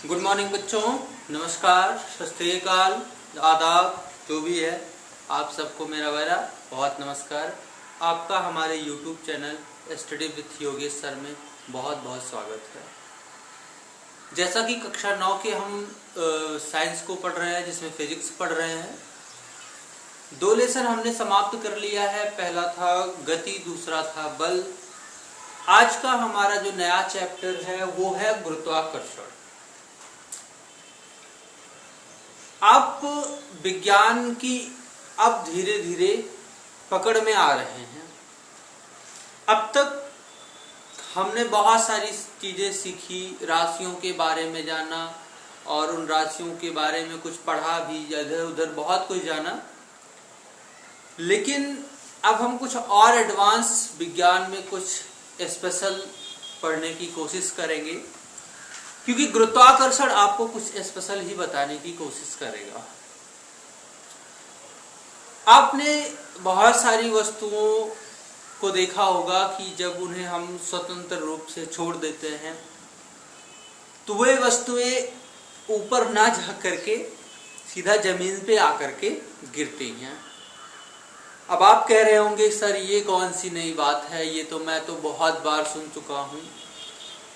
Good morning बच्चों, नमस्कार, सत श्री अकाल, आदाब, जो भी है आप सबको मेरा बहुत नमस्कार। आपका हमारे YouTube channel study with Yogesh sir में बहुत बहुत स्वागत है। जैसा कि कक्षा 9 के हम साइंस को पढ़ रहे हैं, जिसमें फिजिक्स पढ़ रहे हैं। 2 लेसन हमने समाप्त कर लिया है। पहला था गति, दूसरा था बल। आज का हमारा जो नया चैप्टर है वो है गुरुत्वाकर्षण। आप विज्ञान की अब धीरे धीरे पकड़ में आ रहे हैं। अब तक हमने बहुत सारी चीजें सीखी, राशियों के बारे में जाना और उन राशियों के बारे में कुछ पढ़ा भी, इधर उधर बहुत कुछ जाना। लेकिन अब हम कुछ और एडवांस विज्ञान में कुछ स्पेशल पढ़ने की कोशिश करेंगे, क्योंकि गुरुत्वाकर्षण आपको कुछ स्पेशल ही बताने की कोशिश करेगा। आपने बहुत सारी वस्तुओं को देखा होगा कि जब उन्हें हम स्वतंत्र रूप से छोड़ देते हैं तो वे वस्तुएं ऊपर ना जा करके सीधा जमीन पे आकर के गिरती हैं। अब आप कह रहे होंगे सर ये कौन सी नई बात है, ये तो मैं तो बहुत बार सुन चुका हूँ,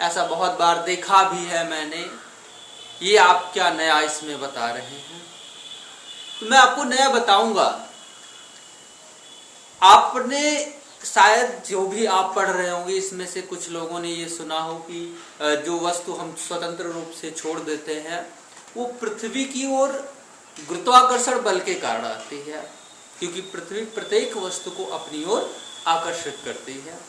ऐसा बहुत बार देखा भी है मैंने, ये आप क्या नया इसमें बता रहे हैं। तो मैं आपको नया बताऊंगा। आपने शायद जो भी आप पढ़ रहे होंगे इसमें से कुछ लोगों ने ये सुना हो कि जो वस्तु हम स्वतंत्र रूप से छोड़ देते हैं वो पृथ्वी की ओर गुरुत्वाकर्षण बल के कारण आती है, क्योंकि पृथ्वी प्रत्येक वस्तु को अपनी ओर आकर्षित करती है।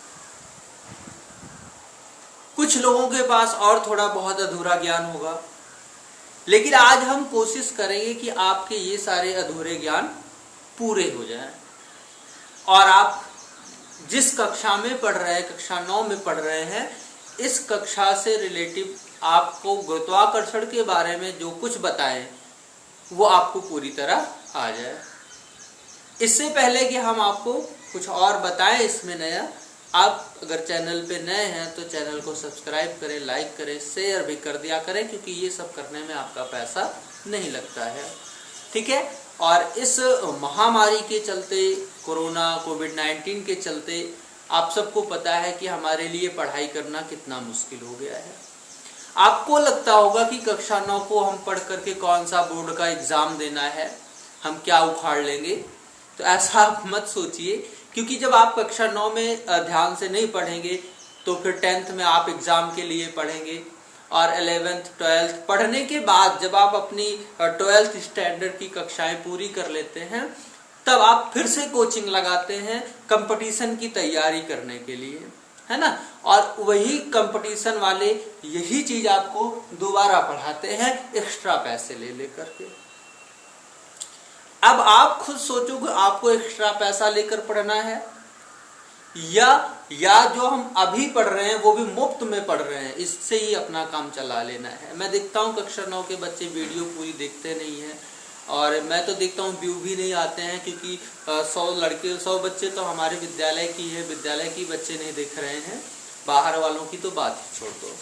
कुछ लोगों के पास और थोड़ा बहुत अधूरा ज्ञान होगा, लेकिन आज हम कोशिश करेंगे कि आपके ये सारे अधूरे ज्ञान पूरे हो जाएं और आप जिस कक्षा में पढ़ रहे हैं, कक्षा 9 में पढ़ रहे हैं, इस कक्षा से रिलेटिव आपको गुरुत्वाकर्षण के बारे में जो कुछ बताएं वो आपको पूरी तरह आ जाए। इससे पहले कि हम आपको कुछ और बताएं इसमें नया, आप अगर चैनल पे नए हैं तो चैनल को सब्सक्राइब करें, लाइक करें, शेयर भी कर दिया करें, क्योंकि ये सब करने में आपका पैसा नहीं लगता है, ठीक है। और इस महामारी के चलते, कोरोना कोविड-19 के चलते आप सबको पता है कि हमारे लिए पढ़ाई करना कितना मुश्किल हो गया है। आपको लगता होगा कि कक्षा 9 को हम पढ़ करके कौन सा बोर्ड का एग्जाम देना है, हम क्या उखाड़ लेंगे। तो ऐसा आप मत सोचिए, क्योंकि जब आप कक्षा 9 में ध्यान से नहीं पढ़ेंगे तो फिर 10th में आप एग्जाम के लिए पढ़ेंगे और 11th 12th पढ़ने के बाद जब आप अपनी 12th स्टैंडर्ड की कक्षाएं पूरी कर लेते हैं तब आप फिर से कोचिंग लगाते हैं कंपटीशन की तैयारी करने के लिए, है ना। और वही कंपटीशन वाले यही चीज आपको दोबारा पढ़ाते हैं एक्स्ट्रा पैसे ले लेकर के। अब आप खुद सोचो कि आपको एक्स्ट्रा पैसा लेकर पढ़ना है या जो हम अभी पढ़ रहे हैं वो भी मुफ्त में पढ़ रहे हैं, इससे ही अपना काम चला लेना है। मैं देखता हूँ कक्षा 9 के बच्चे वीडियो पूरी देखते नहीं हैं, और मैं तो देखता हूँ व्यू भी नहीं आते हैं, क्योंकि 100 बच्चे तो हमारे विद्यालय की है, विद्यालय की बच्चे नहीं देख रहे हैं, बाहर वालों की तो बात ही छोड़ दो।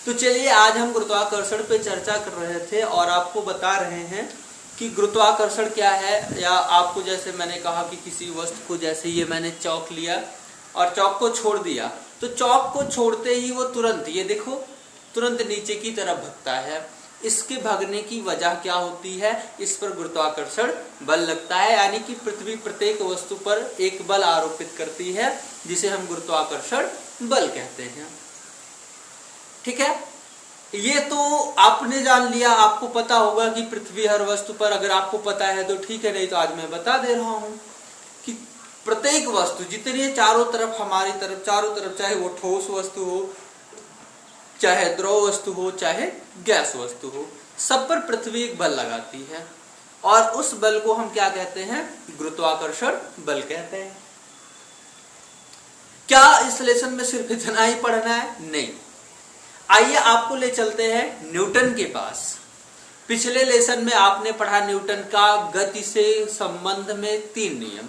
तो चलिए, आज हम गुरुत्वाकर्षण पे चर्चा कर रहे थे और आपको बता रहे हैं कि गुरुत्वाकर्षण क्या है। या आपको जैसे मैंने कहा कि किसी वस्तु को, जैसे ये मैंने चौक लिया और चौक को छोड़ दिया, तो चौक को छोड़ते ही वो तुरंत, ये देखो, तुरंत नीचे की तरफ भगता है। इसके भगने की वजह क्या होती है? इस पर गुरुत्वाकर्षण बल लगता है, यानी कि पृथ्वी प्रत्येक वस्तु पर एक बल आरोपित करती है जिसे हम गुरुत्वाकर्षण बल कहते हैं, ठीक है। ये तो आपने जान लिया, आपको पता होगा कि पृथ्वी हर वस्तु पर, अगर आपको पता है तो ठीक है, नहीं तो आज मैं बता दे रहा हूं कि प्रत्येक वस्तु जितनी चारों तरफ, हमारी तरफ चारों तरफ, चाहे वो ठोस वस्तु हो, चाहे द्रव वस्तु हो, चाहे गैस वस्तु हो, सब पर पृथ्वी एक बल लगाती है और उस बल को हम क्या कहते हैं? गुरुत्वाकर्षण बल कहते हैं। क्या इस लेसन में सिर्फ इतना ही पढ़ना है? नहीं, आइए आपको ले चलते हैं न्यूटन के पास। पिछले लेसन में आपने पढ़ा न्यूटन का गति से संबंध में 3 नियम।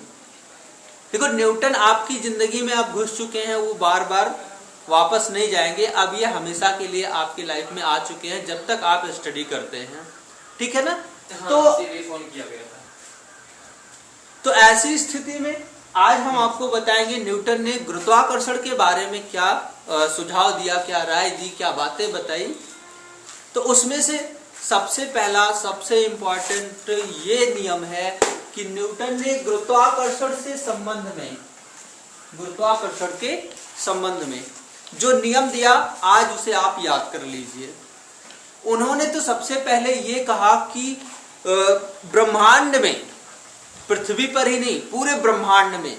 देखो, न्यूटन आपकी जिंदगी में आप घुस चुके हैं, वो बार बार वापस नहीं जाएंगे, अब ये हमेशा के लिए आपकी लाइफ में आ चुके हैं जब तक आप स्टडी करते हैं, ठीक है ना। हाँ, तो फोन किया गया था। तो ऐसी स्थिति में आज हम आपको बताएंगे न्यूटन ने गुरुत्वाकर्षण के बारे में क्या सुझाव दिया, क्या राय दी, क्या बातें बताई। तो उसमें से सबसे पहला, सबसे इंपॉर्टेंट ये नियम है कि न्यूटन ने गुरुत्वाकर्षण के संबंध में जो नियम दिया, आज उसे आप याद कर लीजिए। उन्होंने तो सबसे पहले ये कहा कि ब्रह्मांड में, पृथ्वी पर ही नहीं पूरे ब्रह्मांड में,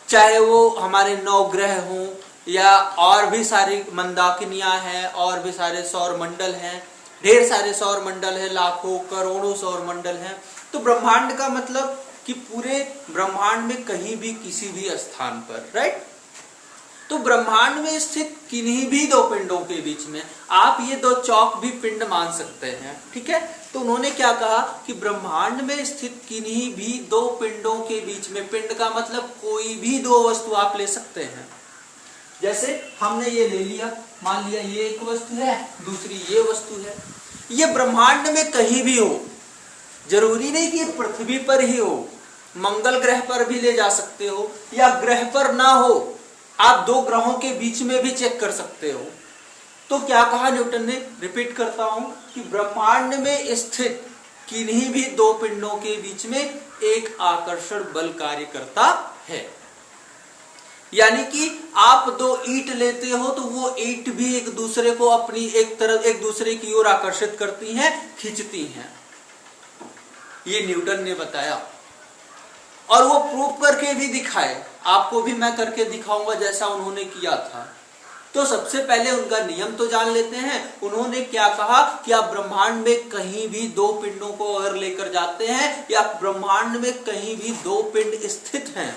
चाहे वो हमारे 9 ग्रह हों या और भी सारी मंदाकिनियां हैं, और भी सारे सौर मंडल हैं, ढेर सारे सौर मंडल हैं, लाखों करोड़ों सौर मंडल हैं। तो ब्रह्मांड का मतलब कि पूरे ब्रह्मांड में कहीं भी किसी भी स्थान पर, राइट। तो ब्रह्मांड में स्थित किन्हीं भी 2 पिंडों के बीच में आप ये 2 चौक भी पिंड मान सकते हैं, ठीक है। तो उन्होंने क्या कहा कि ब्रह्मांड में स्थित किन्हीं भी 2 पिंडों के बीच में, पिंड का मतलब कोई भी 2 वस्तु आप ले सकते हैं। जैसे हमने ये ले लिया, मान लिया ये एक वस्तु है, दूसरी ये वस्तु है। ये ब्रह्मांड में कहीं भी हो, जरूरी नहीं कि पृथ्वी पर ही हो, मंगल ग्रह पर भी ले जा सकते हो, या ग्रह पर ना हो, आप 2 ग्रहों के बीच में भी चेक कर सकते हो। तो क्या कहा न्यूटन ने, रिपीट करता हूं कि ब्रह्मांड में स्थित किन्हीं भी 2 पिंडों के बीच में एक आकर्षण बल कार्य करता है। यानी कि आप 2 ईंट लेते हो तो वो ईंट भी एक दूसरे को अपनी एक दूसरे की ओर आकर्षित करती हैं, खींचती हैं। ये न्यूटन ने बताया और वो प्रूव करके भी दिखाए। आपको भी मैं करके दिखाऊंगा जैसा उन्होंने किया था। तो सबसे पहले उनका नियम तो जान लेते हैं। उन्होंने क्या कहा कि आप ब्रह्मांड में कहीं भी 2 पिंडों को अगर लेकर जाते हैं, या ब्रह्मांड में कहीं भी 2 पिंड स्थित हैं,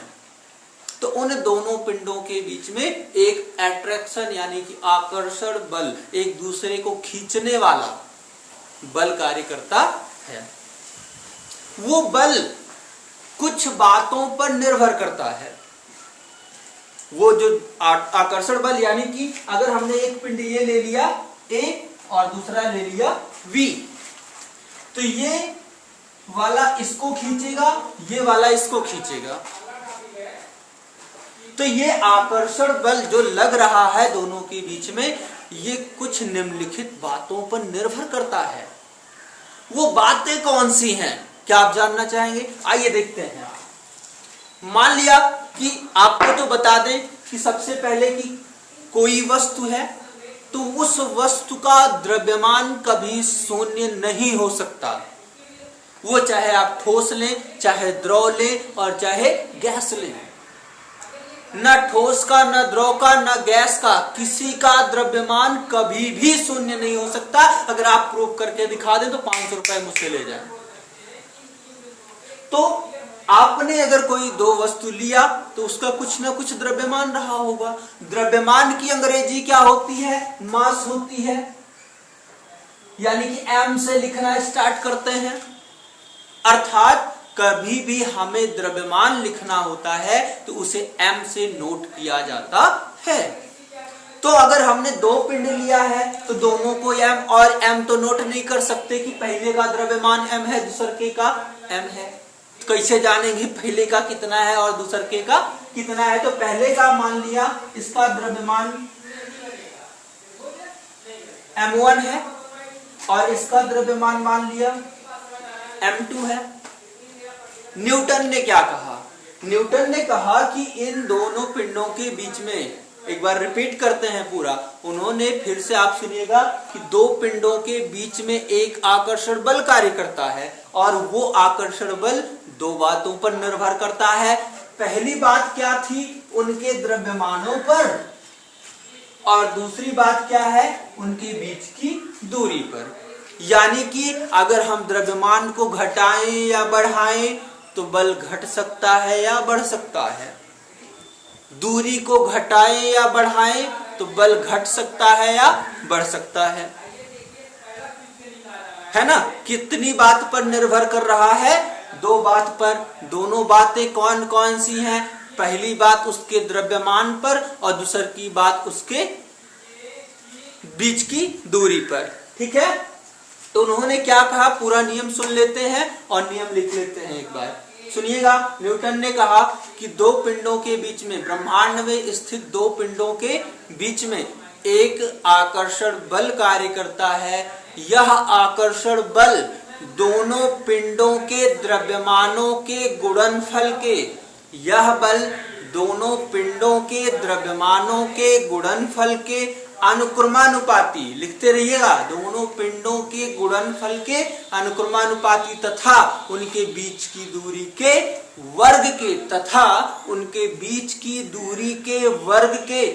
तो उन दोनों पिंडों के बीच में एक अट्रैक्शन यानी कि आकर्षण बल, एक दूसरे को खींचने वाला बल कार्य करता है। वो बल कुछ बातों पर निर्भर करता है। वो जो आकर्षण बल, यानी कि अगर हमने एक पिंड ये ले लिया A और दूसरा ले लिया V, तो ये वाला इसको खींचेगा, ये वाला इसको खींचेगा। तो ये आकर्षण बल जो लग रहा है दोनों के बीच में, ये कुछ निम्नलिखित बातों पर निर्भर करता है। वो बातें कौन सी हैं, क्या आप जानना चाहेंगे? आइए देखते हैं। मान लिया कि आपको तो बता दें कि सबसे पहले कि कोई वस्तु है, तो उस वस्तु का द्रव्यमान कभी शून्य नहीं हो सकता। वो चाहे आप ठोस लें, चाहे द्रव लें और चाहे गैस लें, न ठोस का, न द्रव का, न गैस का, किसी का द्रव्यमान कभी भी शून्य नहीं हो सकता। अगर आप प्रूव करके दिखा दें तो 500 रुपए मुझसे ले जाएं। तो आपने अगर कोई 2 वस्तु लिया तो उसका कुछ ना कुछ द्रव्यमान रहा होगा। द्रव्यमान की अंग्रेजी क्या होती है? मास होती है। यानी कि m से लिखना स्टार्ट करते हैं। अर्थात कभी भी हमें द्रव्यमान लिखना होता है तो उसे m से नोट किया जाता है। तो अगर हमने 2 पिंड लिया है तो दोनों को m और m तो नोट नहीं कर सकते कि पहले का द्रव्यमान m है, दूसरे का m है। कैसे जानेंगे पहले का कितना है और दूसरे का कितना है? तो पहले का मान लिया इसका द्रव्यमान m1 है और इसका द्रव्यमान मान लिया m2 है। न्यूटन ने क्या कहा? न्यूटन ने कहा कि इन दोनों पिंडों के बीच में, एक बार रिपीट करते हैं पूरा, उन्होंने फिर से आप सुनिएगा कि 2 पिंडों के बीच में एक आकर्षण बल कार्य करता है और वो आकर्षण बल 2 बातों पर निर्भर करता है। पहली बात क्या थी? उनके द्रव्यमानों पर, और दूसरी बात क्या है? उनके बीच की दूरी पर। यानी कि अगर हम द्रव्यमान को घटाएं या बढ़ाएं तो बल घट सकता है या बढ़ सकता है। दूरी को घटाएं या बढ़ाएं तो बल घट सकता है या बढ़ सकता है ना। कितनी बात पर निर्भर कर रहा है? 2 बात पर। दोनों बातें कौन कौन सी हैं? पहली बात उसके द्रव्यमान पर और दूसरी बात उसके बीच की दूरी पर। ठीक है, तो उन्होंने क्या कहा, पूरा नियम सुन लेते हैं और नियम लिख लेते हैं एक बार। सुनिएगा, न्यूटन ने कहा कि दो पिंडों के बीच में, ब्रह्मांड में स्थित दो पिंडों के बीच में एक आकर्षण बल कार्य करता है। यह आकर्षण बल दोनों पिंडों के द्रव्यमानों के गुणनफल के, यह बल दोनों पिंडों के द्रव्यमानों के गुणनफल के अनुक्रमानुपाती, लिखते रहिएगा, दोनों पिंडों के गुणनफल के अनुक्रमानुपाती तथा उनके बीच की दूरी के वर्ग के, तथा उनके बीच की दूरी के वर्ग के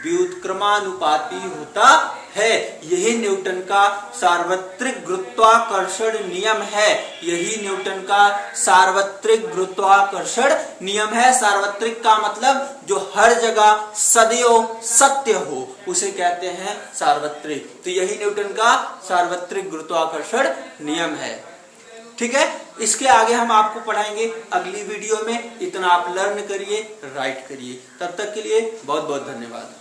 व्युत्क्रमानुपाती होता है। यही न्यूटन का सार्वत्रिक गुरुत्वाकर्षण नियम है। यही न्यूटन का सार्वत्रिक गुरुत्वाकर्षण नियम है। सार्वत्रिक का मतलब जो हर जगह सदैव सत्य हो, उसे कहते हैं सार्वत्रिक। तो यही न्यूटन का सार्वत्रिक गुरुत्वाकर्षण नियम है। ठीक है, इसके आगे हम आपको पढ़ाएंगे अगली वीडियो में। इतना आप लर्न करिए, राइट करिए। तब तक के लिए बहुत बहुत धन्यवाद।